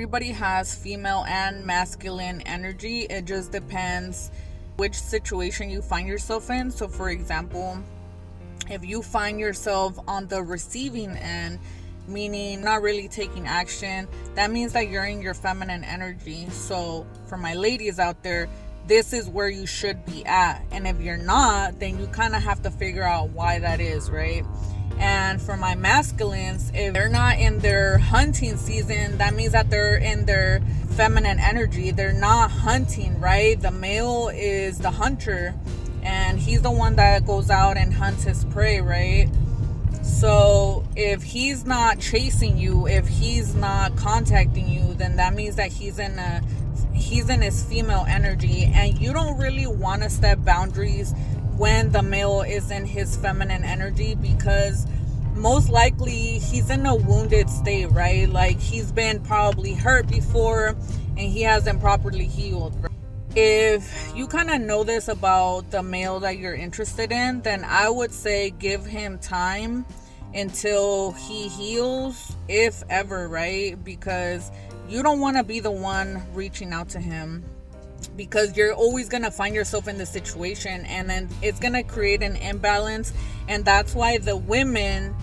Everybody has female and masculine energy. It just depends which situation you find yourself in. So for example, if you find yourself on the receiving end, meaning not really taking action, that means that you're in your feminine energy. So for my ladies out there, this is where you should be at. And if you're not, then you kind of have to figure out why that is, right? And for my masculines, if they're not in their hunting season, that means that they're in their feminine energy. They're not hunting, right? The male is the hunter, and he's the one that goes out and hunts his prey, right? So if he's not chasing you, if he's not contacting you, then that means that he's in his female energy, and you don't really want to set boundaries when the male is in his feminine energy, because most likely he's in a wounded state, right? Like he's been probably hurt before and he hasn't properly healed. If you kind of know this about the male that you're interested in, then I would say give him time until he heals, if ever, right? Because you don't want to be the one reaching out to him, because you're always going to find yourself in this situation, and then it's going to create an imbalance. And that's why the women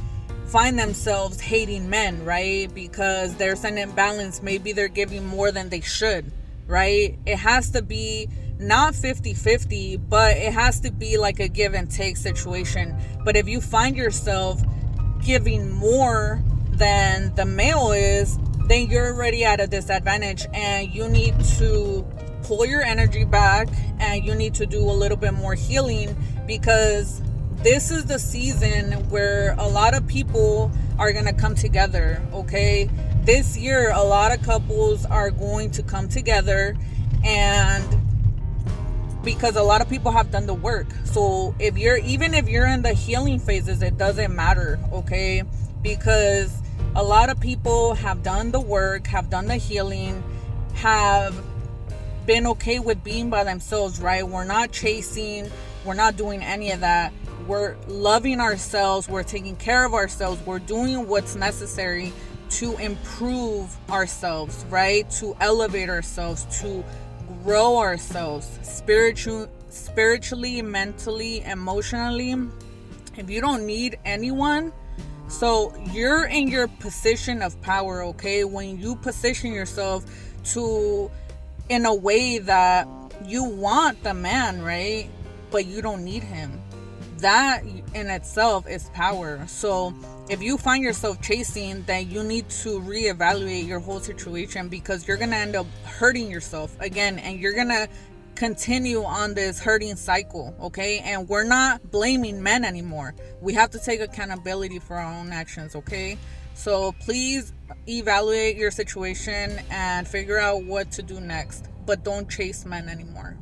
find themselves hating men, right? Because there's an imbalance. Maybe they're giving more than they should, right? It has to be not 50-50, but it has to be like a give and take situation. But if you find yourself giving more than the male is, then you're already at a disadvantage, and you need to pull your energy back, and you need to do a little bit more healing, because this is the season where a lot of people are going to come together, okay? This year, a lot of couples are going to come together, and because a lot of people have done the work. So even if you're in the healing phases, it doesn't matter, okay? Because a lot of people have done the work, have done the healing, have been okay with being by themselves, right? We're not chasing, we're not doing any of that. We're loving ourselves, we're taking care of ourselves, we're doing what's necessary to improve ourselves, right? To elevate ourselves, to grow ourselves spiritually, mentally, emotionally. If you don't need anyone, so you're in your position of power, okay? When you position yourself in a way that you want the man, right? But you don't need him. That in itself is power. So if you find yourself chasing, then you need to reevaluate your whole situation, because you're going to end up hurting yourself again, and you're going to continue on this hurting cycle, okay? And we're not blaming men anymore. We have to take accountability for our own actions, okay? So please evaluate your situation and figure out what to do next, but don't chase men anymore.